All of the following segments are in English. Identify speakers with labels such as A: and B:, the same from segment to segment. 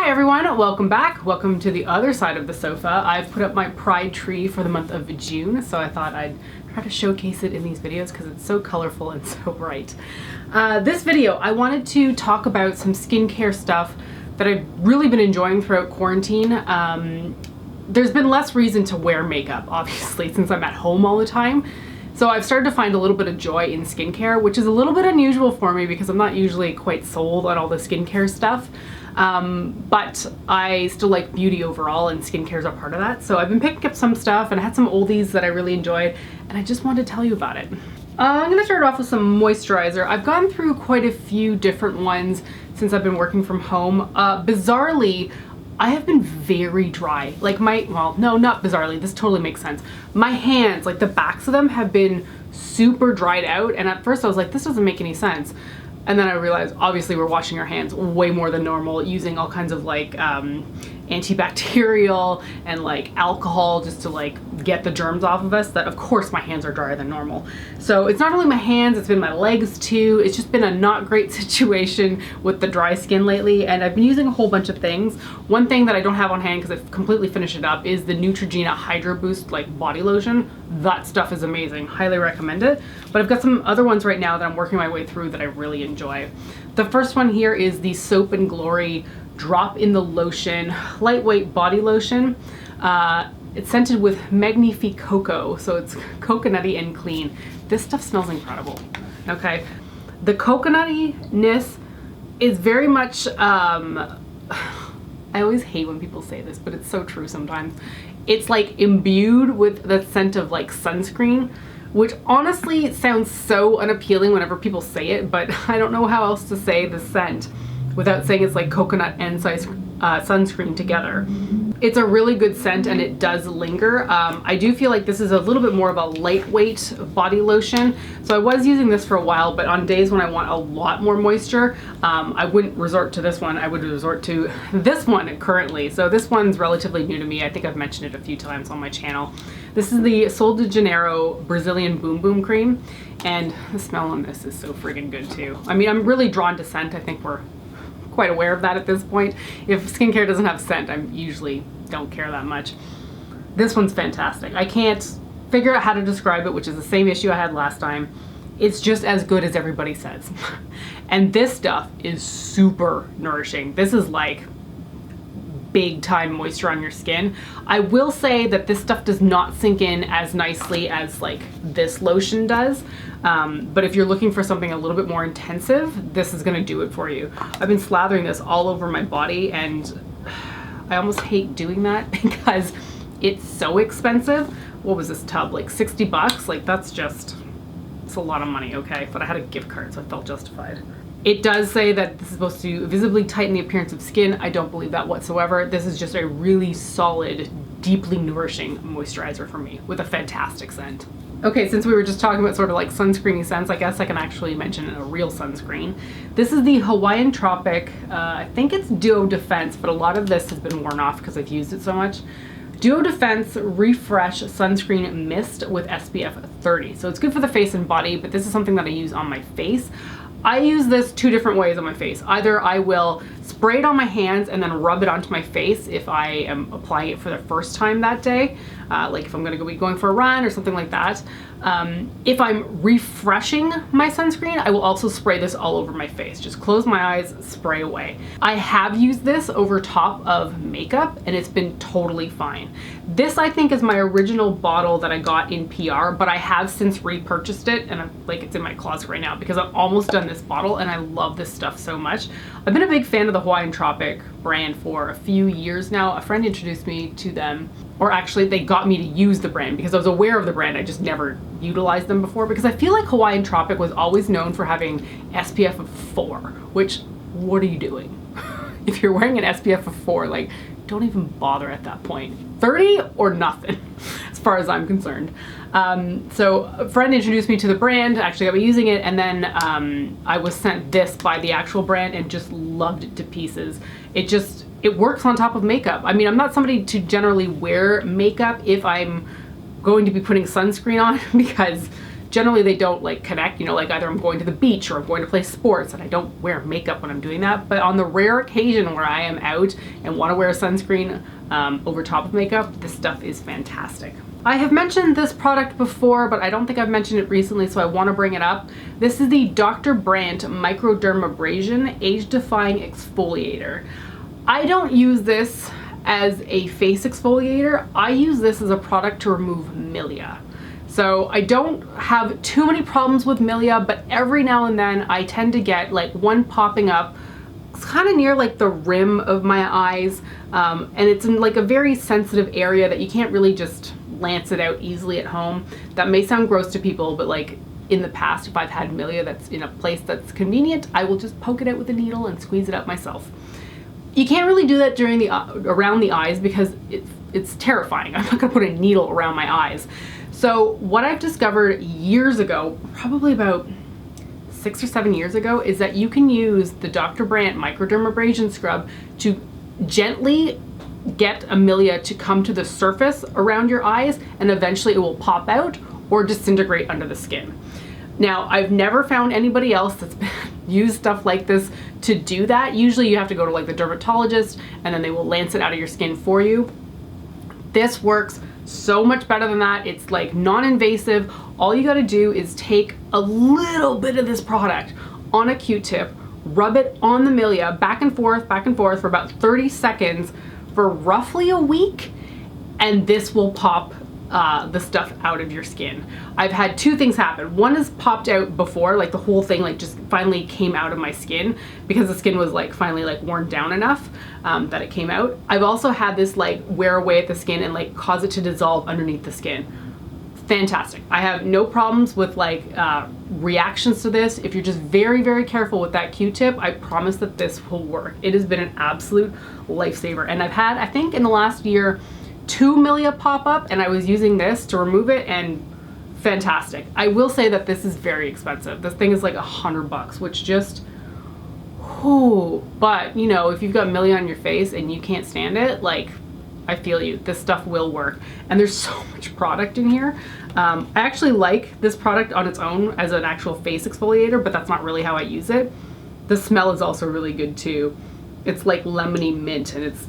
A: Hi everyone, welcome back. Welcome to the other side of the sofa. I've put up my pride tree for the month of June, so I thought I'd try to showcase it in these videos because it's so colorful and so bright. This video, I wanted to talk about some skincare stuff that I've really been enjoying throughout quarantine. There's been less reason to wear makeup, obviously, since I'm at home all the time. So I've started to find a little bit of joy in skincare, which is a little bit unusual for me because I'm not usually quite sold on all the skincare stuff. But I still like beauty overall, and skincare is a part of that. So I've been picking up some stuff, and I had some oldies that I really enjoyed, and I just wanted to tell you about it. I'm gonna start off with some moisturizer. I've gone through quite a few different ones since I've been working from home. Bizarrely, I have been very dry. Like well, no, not bizarrely, this totally makes sense. My hands, like the backs of them have been super dried out, and at first I was like, this doesn't make any sense. And then I realized, obviously, we're washing our hands way more than normal, using all kinds of like antibacterial and like alcohol just to like get the germs off of us, that of course my hands are drier than normal. So it's not only my hands, it's been my legs too. It's just been a not great situation with the dry skin lately, and I've been using a whole bunch of things. One thing that I don't have on hand because I've completely finished it up is the Neutrogena Hydro Boost like body lotion. That stuff is amazing, highly recommend it. But I've got some other ones right now that I'm working my way through that I really enjoy. The first one here is the Soap and Glory Drop in the Lotion lightweight body lotion. It's scented with Magnifique Cocoa, so it's coconutty and clean. This stuff smells incredible. Okay, the coconuttiness is very much I always hate when people say this, but it's so true sometimes. It's like imbued with the scent of like sunscreen, which honestly sounds so unappealing whenever people say it, but I don't know how else to say the scent without saying it's like coconut and sunscreen together. It's a really good scent, and it does linger. I do feel like this is a little bit more of a lightweight body lotion. So I was using this for a while, but on days when I want a lot more moisture, I wouldn't resort to this one. I would resort to this one currently. So this one's relatively new to me. I think I've mentioned it a few times on my channel. This is the Sol de Janeiro Brazilian Boom Boom Cream, and the smell on this is so friggin' good too. I mean, I'm really drawn to scent. I think we're quite aware of that at this point. If skincare doesn't have scent, I usually don't care that much. This one's fantastic. I can't figure out how to describe it, which is the same issue I had last time. It's just as good as everybody says. And this stuff is super nourishing. This is like big time moisture on your skin. I will say that this stuff does not sink in as nicely as like this lotion does. But if you're looking for something a little bit more intensive, this is gonna do it for you. I've been slathering this all over my body, and I almost hate doing that because it's so expensive. What was this tub, like 60 bucks? Like that's just, it's a lot of money, okay? But I had a gift card, so I felt justified. It does say that this is supposed to visibly tighten the appearance of skin. I don't believe that whatsoever. This is just a really solid, deeply nourishing moisturizer for me with a fantastic scent. Okay, since we were just talking about sort of like sunscreeny scents, I guess I can actually mention a real sunscreen. This is the Hawaiian Tropic. I think it's Duo Defense, but a lot of this has been worn off because I've used it so much. Duo Defense Refresh Sunscreen Mist with SPF 30. So it's good for the face and body, but this is something that I use on my face. I use this two different ways on my face. Either I will spray it on my hands and then rub it onto my face if I am applying it for the first time that day, like if I'm gonna be going for a run or something like that. If I'm refreshing my sunscreen, I will also spray this all over my face. Just close my eyes, spray away. I have used this over top of makeup, and it's been totally fine. This, I think, is my original bottle that I got in PR, but I have since repurchased it, and it's in my closet right now because I've almost done this bottle, and I love this stuff so much. I've been a big fan of the Hawaiian Tropic brand for a few years now. A friend introduced me to them, or actually they got me to use the brand because I was aware of the brand. I just never utilized them before because I feel like Hawaiian Tropic was always known for having SPF of 4, which, what are you doing? If you're wearing an SPF of 4, like, don't even bother at that point. 30 or nothing, as far as I'm concerned. So a friend introduced me to the brand, actually got me using it, and then I was sent this by the actual brand and just loved it to pieces. It works on top of makeup. I mean, I'm not somebody to generally wear makeup if I'm going to be putting sunscreen on because Generally they don't like connect, you know, like either I'm going to the beach or I'm going to play sports and I don't wear makeup when I'm doing that. But on the rare occasion where I am out and want to wear a sunscreen over top of makeup, this stuff is fantastic. I have mentioned this product before, but I don't think I've mentioned it recently, so I want to bring it up. This is the Dr. Brandt Microdermabrasion Age Defying Exfoliator. I don't use this as a face exfoliator. I use this as a product to remove milia. So I don't have too many problems with milia, but every now and then I tend to get like one popping up. It's kind of near like the rim of my eyes, and it's in like a very sensitive area that you can't really just lance it out easily at home. That may sound gross to people, but like in the past, if I've had milia that's in a place that's convenient, I will just poke it out with a needle and squeeze it out myself. You can't really do that during the around the eyes because it's terrifying. I'm not gonna put a needle around my eyes. So what I've discovered years ago, probably about 6 or 7 years ago, is that you can use the Dr. Brandt Microdermabrasion Scrub to gently get amelia to come to the surface around your eyes, and eventually it will pop out or disintegrate under the skin. Now, I've never found anybody else that's used stuff like this to do that. Usually you have to go to like the dermatologist and then they will lance it out of your skin for you. This works so much better than that. It's like non-invasive. All you gotta do is take a little bit of this product on a Q-tip, rub it on the milia back and forth for about 30 seconds for roughly a week, and this will pop the stuff out of your skin. I've had two things happen. One has popped out before, like the whole thing like just finally came out of my skin because the skin was like finally like worn down enough that it came out. I've also had this like wear away at the skin and like cause it to dissolve underneath the skin. Fantastic. I have no problems with like reactions to this. If you're just very, very careful with that Q-tip, I promise that this will work. It has been an absolute lifesaver. And I've had, I think in the last year, 2 milia pop up, and I was using this to remove it, and fantastic. I will say that this is very expensive. This thing is like $100, which just, whoo. But you know, if you've got milia on your face and you can't stand it, like, I feel you. This stuff will work. And there's so much product in here. I actually like this product on its own as an actual face exfoliator, but that's not really how I use it. The smell is also really good too. It's like lemony mint, and it's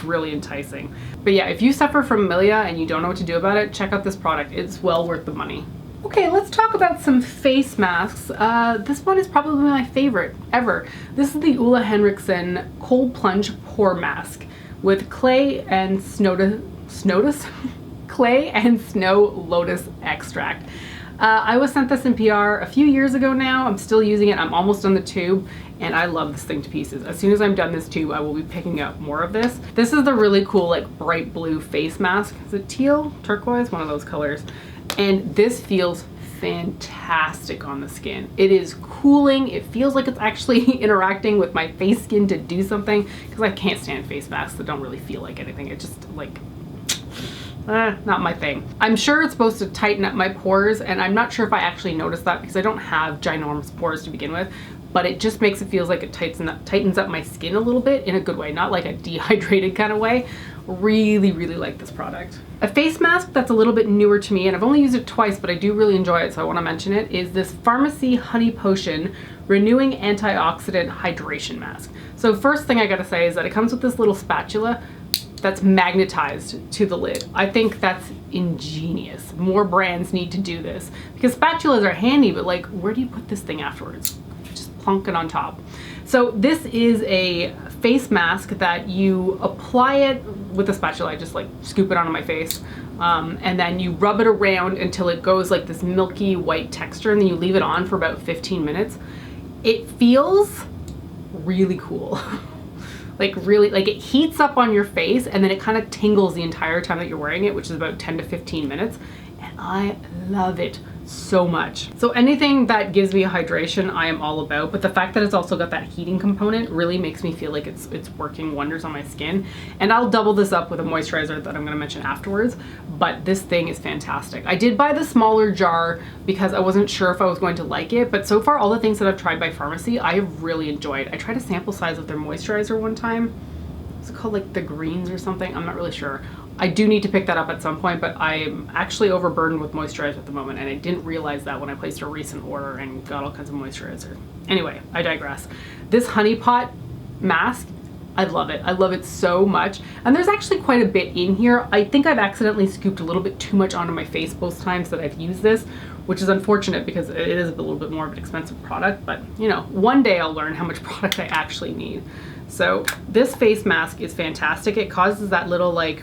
A: really enticing. But yeah, if you suffer from milia and you don't know what to do about it, check out this product. It's well worth the money. Okay, let's talk about some face masks. This one is probably my favorite ever. This is the Ole Henriksen Cold Plunge Pore Mask with clay and clay and snow lotus extract. I was sent this in PR a few years ago now. I'm still using it. I'm almost on the tube, and I love this thing to pieces. As soon as I'm done this tube, I will be picking up more of this. This is the really cool like bright blue face mask. Is it teal? Turquoise? One of those colors. And this feels fantastic on the skin. It is cooling. It feels like it's actually interacting with my face skin to do something, because I can't stand face masks that don't really feel like anything. It just like, not my thing. I'm sure it's supposed to tighten up my pores, and I'm not sure if I actually noticed that because I don't have ginormous pores to begin with, but it just makes it feel like it tightens up my skin a little bit in a good way, not like a dehydrated kind of way. Really, really like this product. A face mask that's a little bit newer to me, and I've only used it twice, but I do really enjoy it, so I want to mention it, is this Pharmacy Honey Potion Renewing Antioxidant Hydration Mask. So first thing I gotta say is that it comes with this little spatula that's magnetized to the lid. I think that's ingenious. More brands need to do this, because spatulas are handy, but like, where do you put this thing afterwards? Just plunk it on top. So this is a face mask that you apply it with a spatula. I just like scoop it onto my face, and then you rub it around until it goes like this milky white texture, and then you leave it on for about 15 minutes. It feels really cool. Like really, like it heats up on your face, and then it kind of tingles the entire time that you're wearing it, which is about 10 to 15 minutes. And I love it so much. So anything that gives me a hydration, I am all about, but the fact that it's also got that heating component really makes me feel like it's working wonders on my skin. And I'll double this up with a moisturizer that I'm gonna mention afterwards, but this thing is fantastic. I did buy the smaller jar because I wasn't sure if I was going to like it, but so far all the things that I've tried by Pharmacy, I have really enjoyed. I tried a sample size of their moisturizer one time. Is it called like the greens or something? I'm not really sure. I do need to pick that up at some point, but I'm actually overburdened with moisturizer at the moment, and I didn't realize that when I placed a recent order and got all kinds of moisturizer. Anyway, I digress. This honey pot mask, I love it. I love it so much. And there's actually quite a bit in here. I think I've accidentally scooped a little bit too much onto my face both times that I've used this, which is unfortunate because it is a little bit more of an expensive product, but you know, one day I'll learn how much product I actually need. So this face mask is fantastic. It causes that little like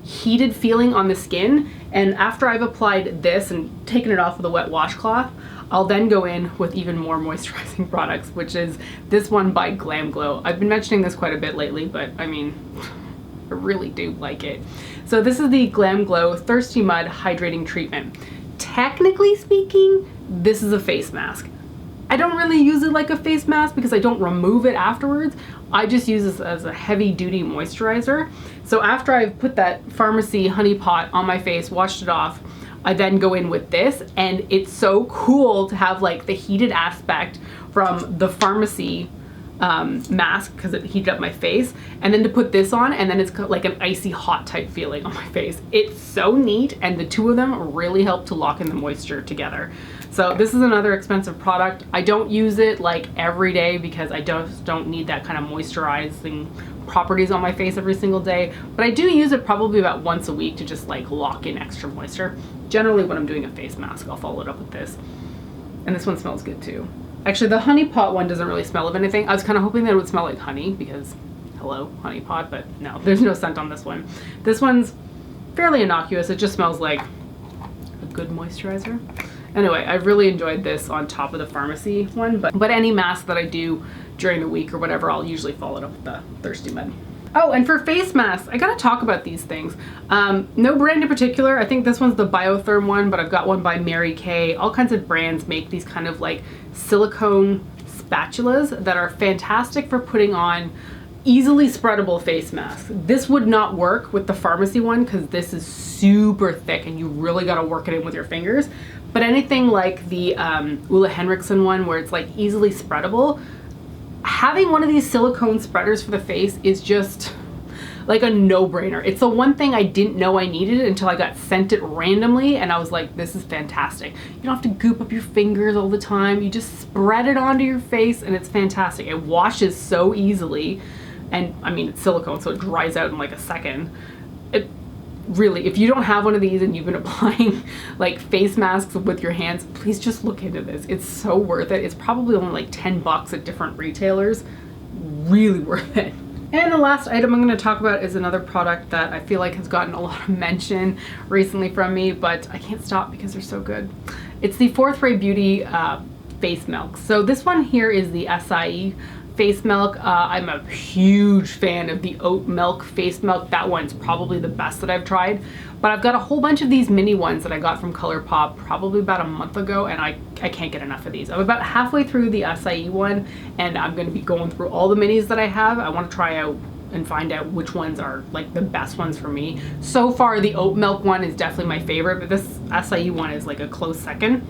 A: heated feeling on the skin, and after I've applied this and taken it off with a wet washcloth, I'll then go in with even more moisturizing products, which is this one by Glam Glow. I've been mentioning this quite a bit lately, but I mean, I really do like it. So this is the Glam Glow Thirsty Mud Hydrating Treatment. Technically speaking, this is a face mask. I don't really use it like a face mask because I don't remove it afterwards. I just use this as a heavy duty moisturizer. So after I've put that pharmacy honey pot on my face, washed it off, I then go in with this, and it's so cool to have like the heated aspect from the pharmacy mask because it heated up my face, and then to put this on, and then it's like an icy hot type feeling on my face. It's so neat, and the two of them really help to lock in the moisture together. So this is another expensive product. I don't use it like every day because I just don't need that kind of moisturizing properties on my face every single day, but I do use it probably about once a week to just like lock in extra moisture. Generally when I'm doing a face mask, I'll follow it up with this. And this one smells good too. Actually, the honey pot one doesn't really smell of anything. I was kind of hoping that it would smell like honey because, hello, honey pot, but no, there's no scent on this one. This one's fairly innocuous. It just smells like a good moisturizer. Anyway, I've really enjoyed this on top of the pharmacy one, but any mask that I do during the week or whatever, I'll usually follow it up with the Thirsty Mud. Oh, and for face masks, I gotta talk about these things. No brand in particular. I think this one's the Biotherm one, but I've got one by Mary Kay. All kinds of brands make these kind of like silicone spatulas that are fantastic for putting on easily spreadable face masks. This would not work with the pharmacy one because this is super thick and you really gotta work it in with your fingers. But anything like the Ulla Henriksen one where it's like easily spreadable, having one of these silicone spreaders for the face is just like a no-brainer. It's the one thing I didn't know I needed until I got sent it randomly, and I was like, this is fantastic. You don't have to goop up your fingers all the time. You just spread it onto your face and it's fantastic. It washes so easily, and I mean, it's silicone, so it dries out in like a second. It really, if you don't have one of these and you've been applying like face masks with your hands, please just look into this. It's so worth it. It's probably only like 10 bucks at different retailers. Really worth it. And the last item I'm going to talk about is another product that I feel like has gotten a lot of mention recently from me, but I can't stop because they're so good. It's the Fourth Ray Beauty face milk. So this one here is the acai face milk. I'm a huge fan of the oat milk face milk. That one's probably the best that I've tried. But I've got a whole bunch of these mini ones that I got from ColourPop probably about a month ago, and I can't get enough of these. I'm about halfway through the acai one, and I'm going to be going through all the minis that I have. I want to try out and find out which ones are like the best ones for me. So far, the oat milk one is definitely my favorite, but this acai one is like a close second.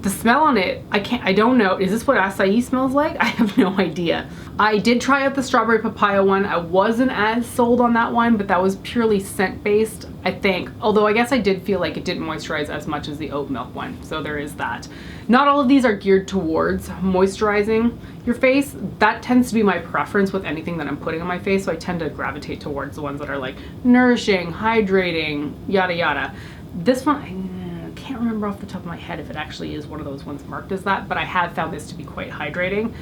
A: The smell on it, I don't know. Is this what acai smells like? I have no idea. I did try out the strawberry papaya one. I wasn't as sold on that one, but that was purely scent based, I think. Although I guess I did feel like it didn't moisturize as much as the oat milk one. So there is that. Not all of these are geared towards moisturizing your face. That tends to be my preference with anything that I'm putting on my face. So I tend to gravitate towards the ones that are like nourishing, hydrating, yada yada. This one, I can't remember off the top of my head if it actually is one of those ones marked as that, but I have found this to be quite hydrating.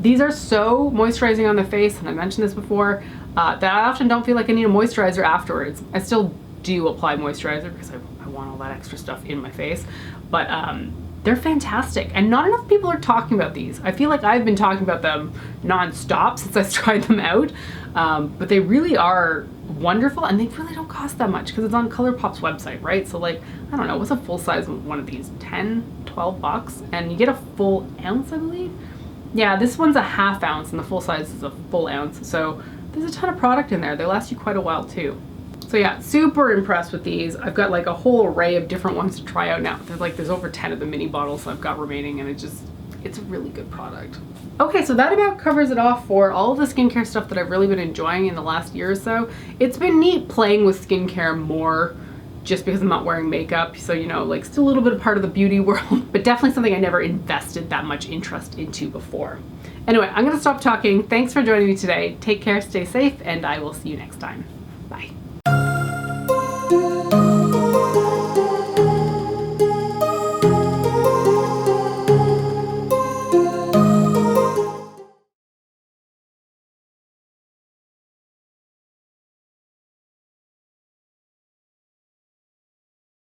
A: These are so moisturizing on the face, and I mentioned this before, that I often don't feel like I need a moisturizer afterwards. I still do apply moisturizer because I want all that extra stuff in my face, but they're fantastic, and not enough people are talking about these. I feel like I've been talking about them non-stop since I tried them out, but they really are wonderful, and they really don't cost that much because it's on ColourPop's website, right? So like, I don't know, what's a full size one of these? 10, 12 bucks? And you get a full ounce, I believe? Yeah, this one's a half ounce and the full size is a full ounce. So there's a ton of product in there. They last you quite a while too. So yeah, super impressed with these. I've got like a whole array of different ones to try out now. There's over 10 of the mini bottles I've got remaining, and it's a really good product. Okay, so that about covers it off for all of the skincare stuff that I've really been enjoying in the last year or so. It's been neat playing with skincare more just because I'm not wearing makeup. So, you know, like still a little bit of part of the beauty world, but definitely something I never invested that much interest into before. Anyway, I'm gonna stop talking. Thanks for joining me today. Take care, stay safe, and I will see you next time. Bye.